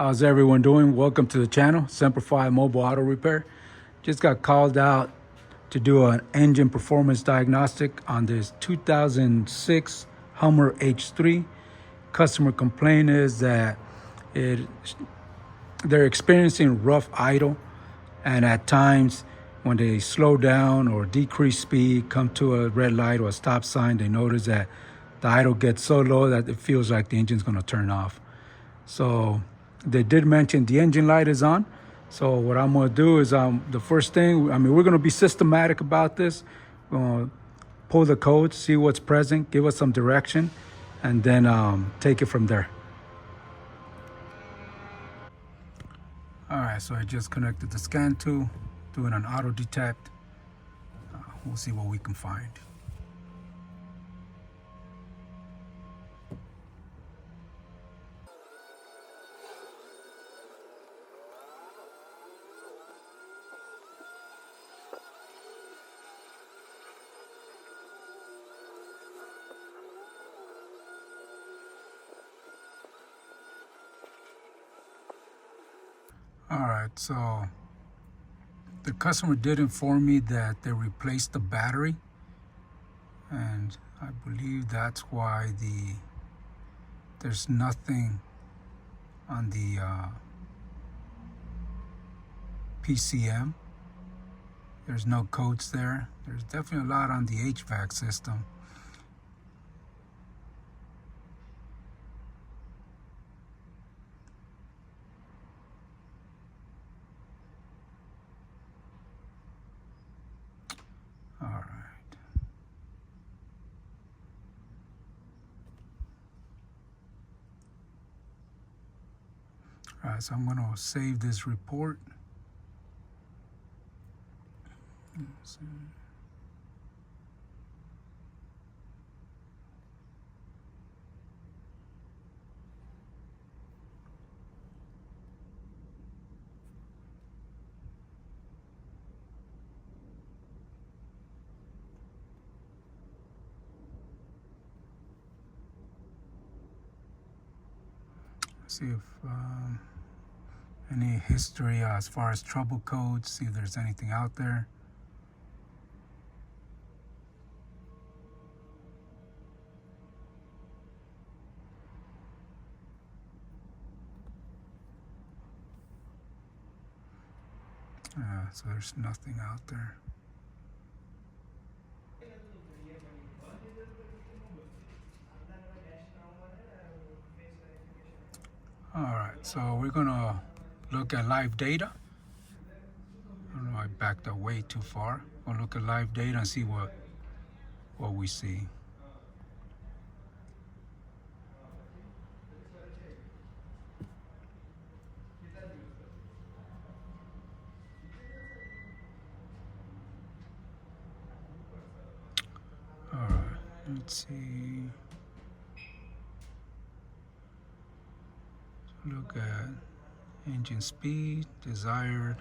How's everyone doing? Welcome to the channel, Simplify Mobile Auto Repair. Just got called out to do an engine performance diagnostic on this 2006 Hummer H3. Customer complaint is that it they're experiencing rough idle, and at times when they slow down or decrease speed, come to a red light or a stop sign, they notice that the idle gets so low that it feels like the engine's going to turn off. So they did mention the engine light is on. So what I'm going to do is the first thing, we're going to be systematic about this. We're going to pull the code, see what's present, give us some direction, and then take it from there. All right, so I just connected the scan tool, doing an auto detect. We'll see what we can find. All right, so the customer did inform me that they replaced the battery, and I believe that's why there's nothing on the PCM. There's no codes there. There's definitely a lot on the HVAC system. All right. All right, so I'm going to save this report. Let's see. See if any history as far as trouble codes, see if there's anything out there. So there's nothing out there. All right, so we're gonna look at live data. I don't know, I backed up way too far. We'll look at live data and see what we see. All right, let's see. Look at engine speed, desired,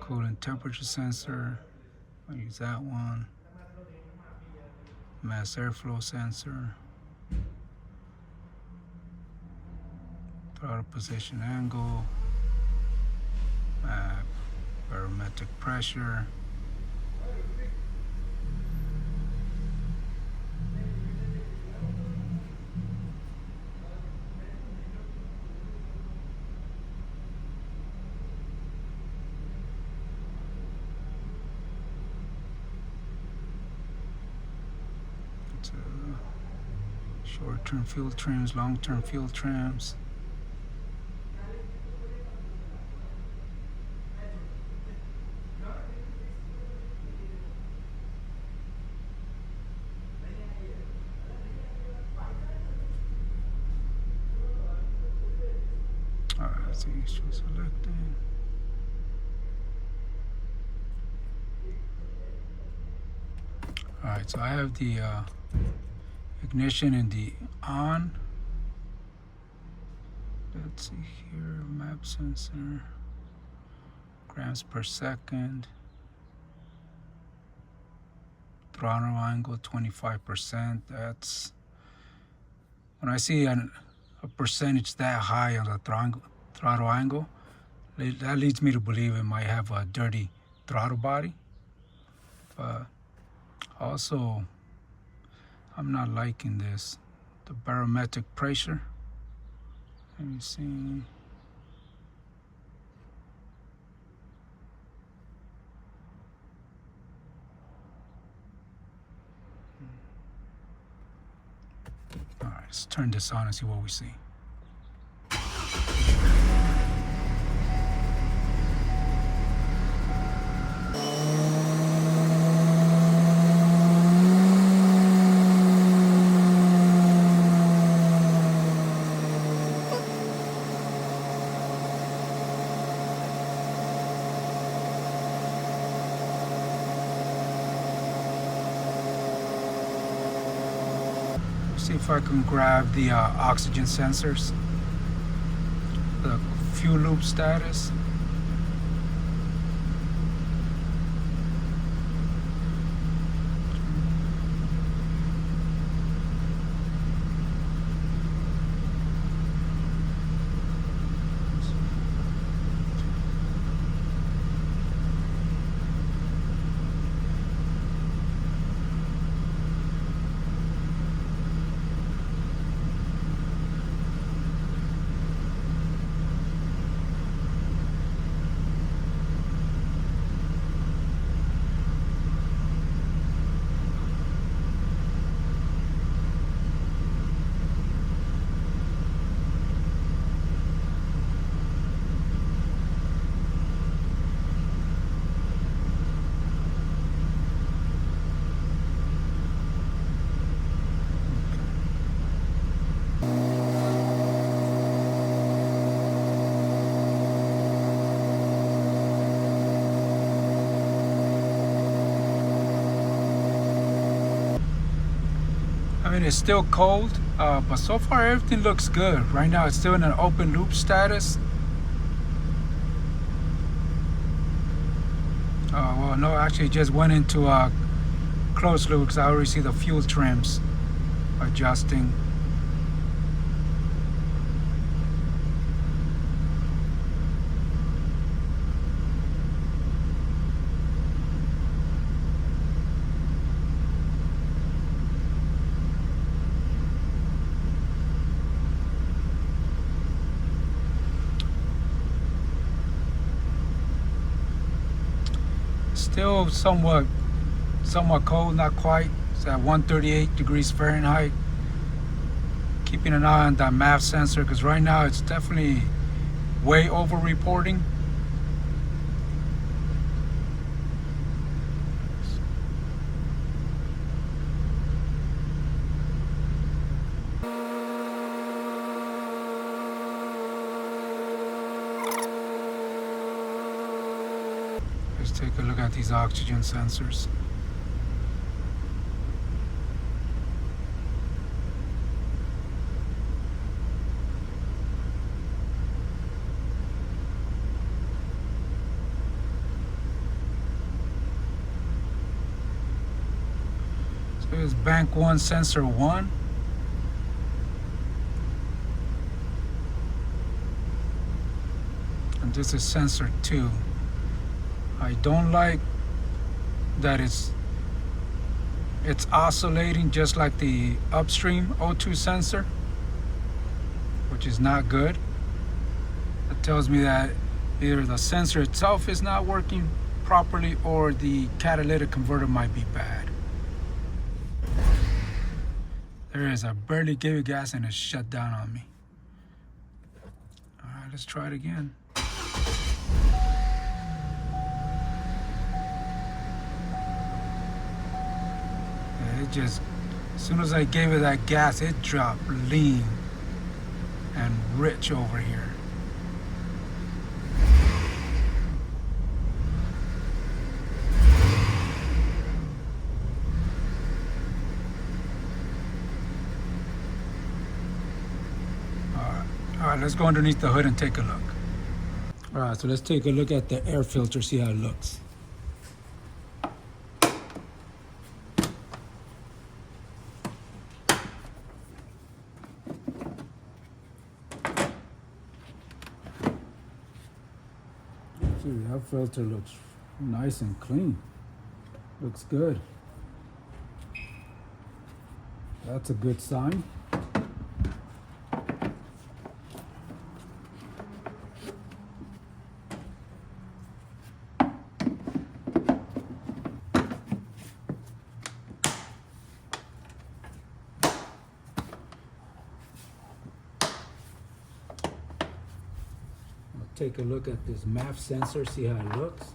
coolant temperature sensor. I'll use that one. Mass airflow sensor. Throttle position angle. Barometric pressure. Short-term fuel trims, long-term fuel trims. All right, let's see, show selected. All right, so I have the ignition in the on. Let's see here, map sensor, grams per second. Throttle angle 25%. That's when I see a a percentage that high on the throttle angle. That leads me to believe it might have a dirty throttle body. But also, I'm not liking this. The barometric pressure. Let me see. All right, let's turn this on and see what we see. See if I can grab the oxygen sensors, the fuel loop status. I mean, it's still cold, but so far everything looks good. Right now it's still in an open loop status. Well, no, actually it just went into a closed loop because I already see the fuel trims adjusting. Still somewhat cold, not quite. It's at 138 degrees Fahrenheit. Keeping an eye on that MAF sensor because right now it's definitely way over reporting. Let's take a look at these oxygen sensors. So here's bank 1 sensor 1. And this is sensor 2. I don't like that it's oscillating just like the upstream O2 sensor, which is not good. That tells me that either the sensor itself is not working properly or the catalytic converter might be bad. There is, I barely gave it gas and it shut down on me. All right, let's try it again. It just, as soon as I gave it that gas, it dropped lean and rich over here. All right, let's go underneath the hood and take a look. All right, so let's take a look at the air filter, see how it looks. See, that filter looks nice and clean. Looks good. That's a good sign. Take a look at this MAF sensor, see how it looks.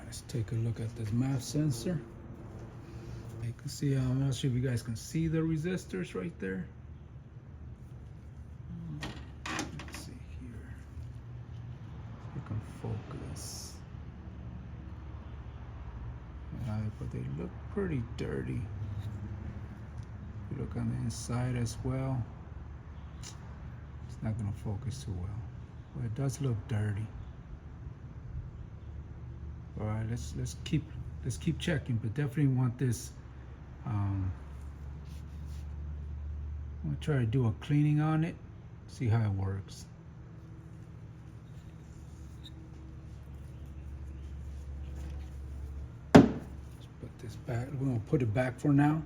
Let's take a look at this MAF sensor. You can see, I'm not sure if you guys can see the resistors right there. Let's see here. You can focus. But they look pretty dirty. If you look on the inside as well, it's not going to focus too well. But it does look dirty. All right, let's keep checking, but definitely want this. I'm gonna try to do a cleaning on it, see how it works. Let's put this back. We're gonna put it back for now.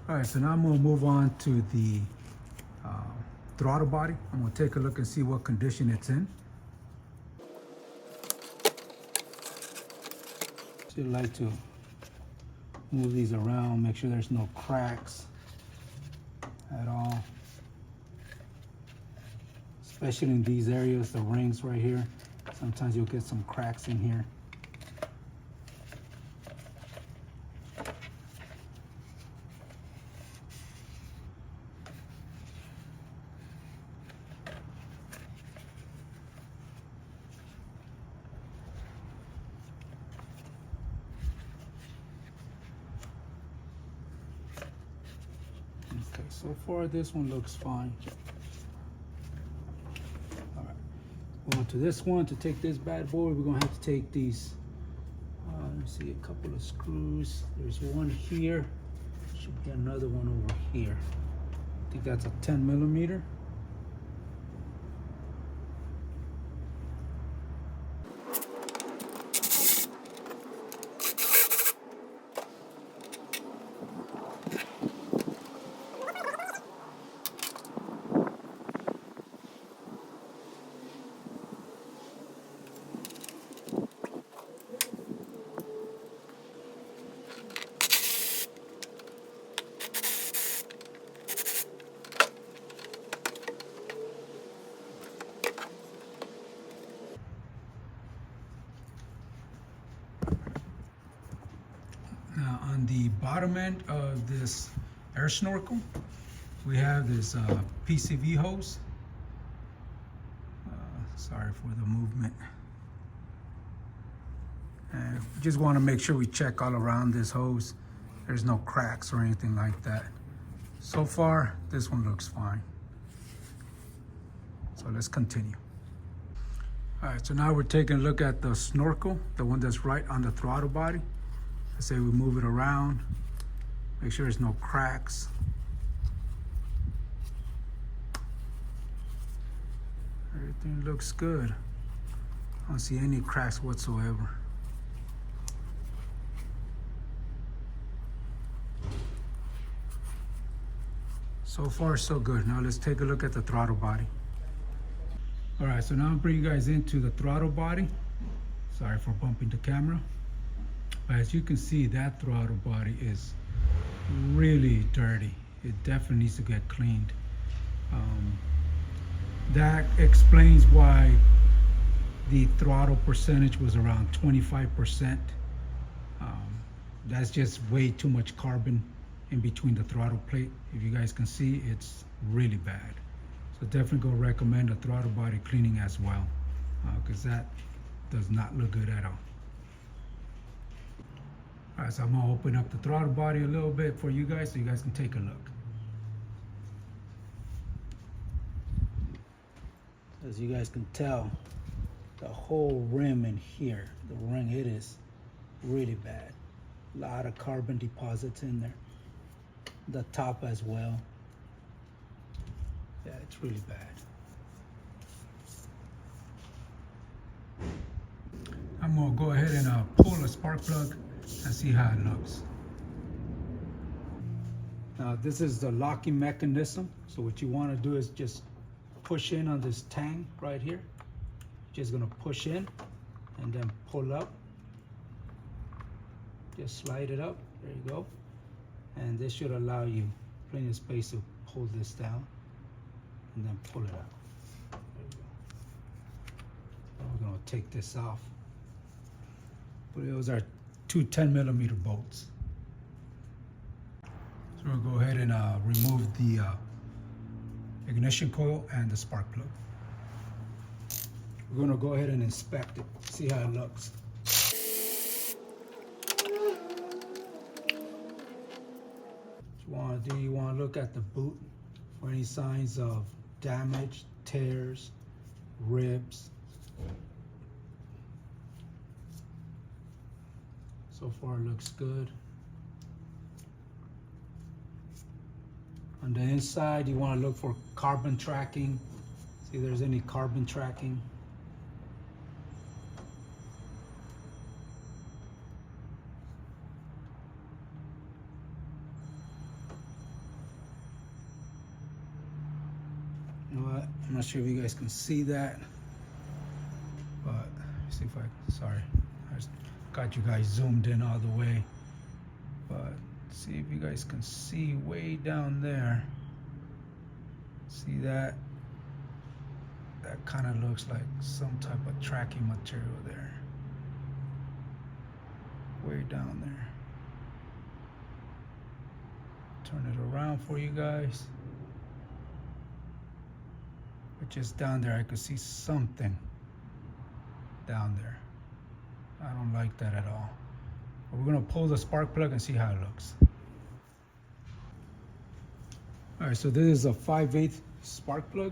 All right, so now I'm gonna move on to the throttle body. I'm gonna take a look and see what condition it's in. Should like to move these around, make sure there's no cracks at all. Especially in these areas, the rings right here. Sometimes you'll get some cracks in here. Okay, so far this one looks fine. All right, on to this one. To take this bad boy, we're gonna have to take these, let me see, a couple of screws. There's one here, should be another one over here. I think that's a 10 millimeter. Now on the bottom end of this air snorkel, we have this PCV hose. Sorry for the movement. And we just want to make sure we check all around this hose. There's no cracks or anything like that. So far, this one looks fine. So let's continue. All right, so now we're taking a look at the snorkel, the one that's right on the throttle body. I say we move it around, make sure there's no cracks. Everything looks good. I don't see any cracks whatsoever. So far, so good. Now let's take a look at the throttle body. All right, so now I'll bring you guys into the throttle body. Sorry for bumping the camera. But as you can see, that throttle body is really dirty. It definitely needs to get cleaned. That explains why the throttle percentage was around 25%. That's just way too much carbon in between the throttle plate. If you guys can see, it's really bad. So definitely go recommend a throttle body cleaning as well, because that does not look good at all. All right, so I'm gonna open up the throttle body a little bit for you guys so you guys can take a look. As you guys can tell, the whole rim in here, the ring, it is really bad. A lot of carbon deposits in there. The top as well. Yeah, it's really bad. I'm gonna go ahead and pull a spark plug and see how it looks. Now this is the locking mechanism. So what you wanna do is just push in on this tang right here. Just gonna push in and then pull up. Just slide it up, there you go. And this should allow you plenty of space to hold this down and then pull it out. There you go. Now we're gonna take this off. But those are two 10mm bolts. So we'll go ahead and remove the ignition coil and the spark plug. We're gonna go ahead and inspect it, see how it looks. You want to look at the boot for any signs of damage, tears, ribs. So far it looks good. On the inside, you want to look for carbon tracking. See if there's any carbon tracking. You know what? I'm not sure if you guys can see that, but let's see if sorry, I just got you guys zoomed in all the way, but see if you guys can see way down there. See that? That kind of looks like some type of tracking material there. Way down there. Turn it around for you guys. But just down there, I could see something down there. I don't like that at all. But we're gonna pull the spark plug and see how it looks. All right, so this is a 5/8 spark plug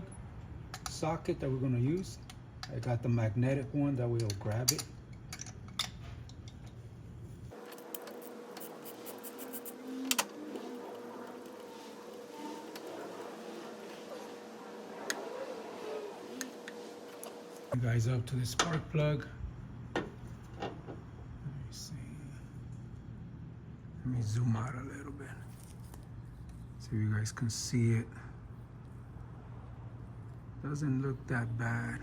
socket that we're gonna use. I got the magnetic one, that way it'll grab it. You guys up to the spark plug. Let me see. Let me zoom out a little bit so you guys can see it. Doesn't look that bad.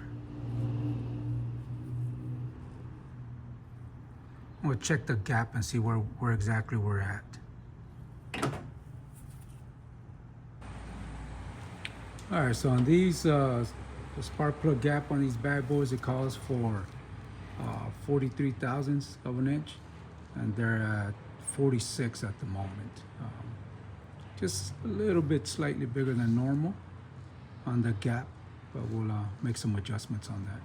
We'll check the gap and see where exactly we're at. All right, so on these, the spark plug gap on these bad boys, it calls for 43 thousandths of an inch, and they're at 46 at the moment. Just a little bit slightly bigger than normal on the gap, but we'll make some adjustments on that.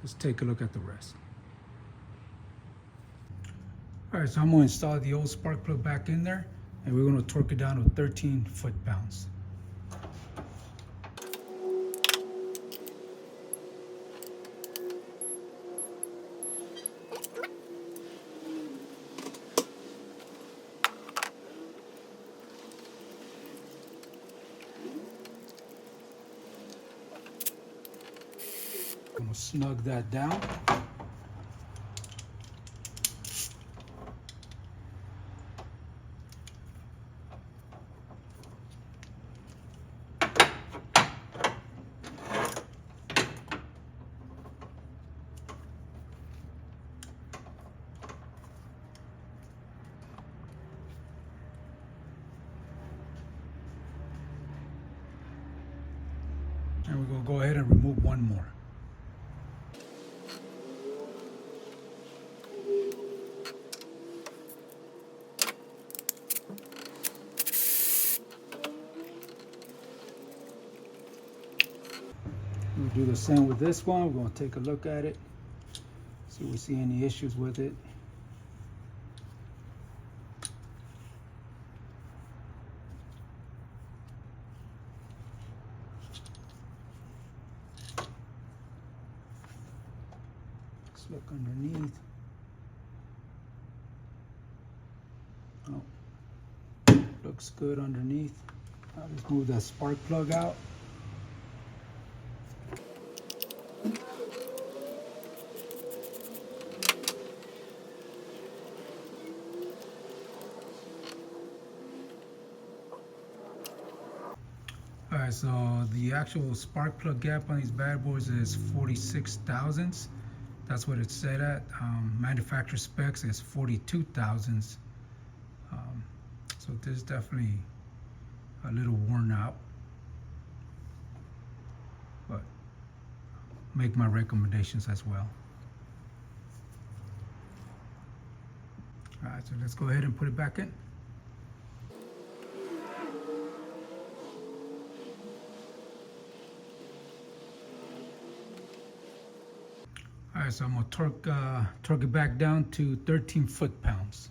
Let's take a look at the rest. All right, so I'm gonna install the old spark plug back in there, and we're gonna torque it down to 13 foot-pounds. snug that down. And we're going to go ahead and remove one more. We'll do the same with this one. We're going to take a look at it, see if we see any issues with it. Let's look underneath. Oh, looks good underneath. Now let's move that spark plug out. Alright, so the actual spark plug gap on these bad boys is 46 thousandths. That's what it's set at. Manufacturer specs is 42 thousandths. So this is definitely a little worn out, but make my recommendations as well. Alright, so let's go ahead and put it back in. All right, so I'm gonna torque it back down to 13 foot-pounds.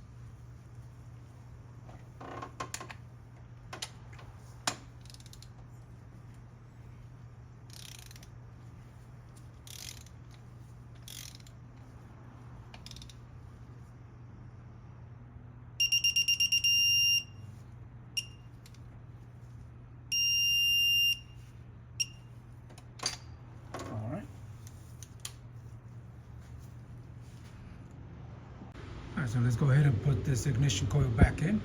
All right, so let's go ahead and put this ignition coil back in.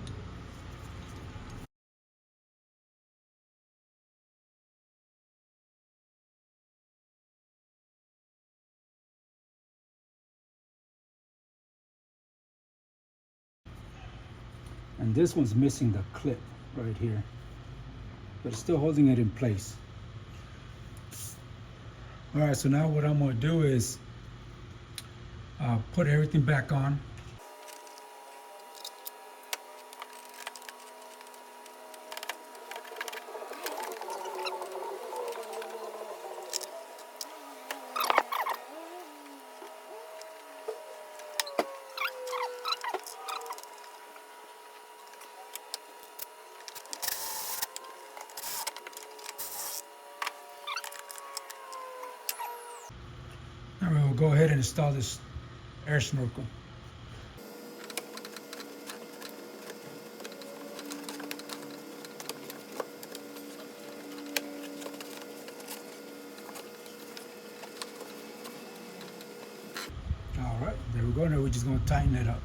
And this one's missing the clip right here, but it's still holding it in place. All right, so now what I'm gonna do is put everything back on. All right, we'll go ahead and install this air snorkel. All right, there we go. Now we're just going to tighten it up.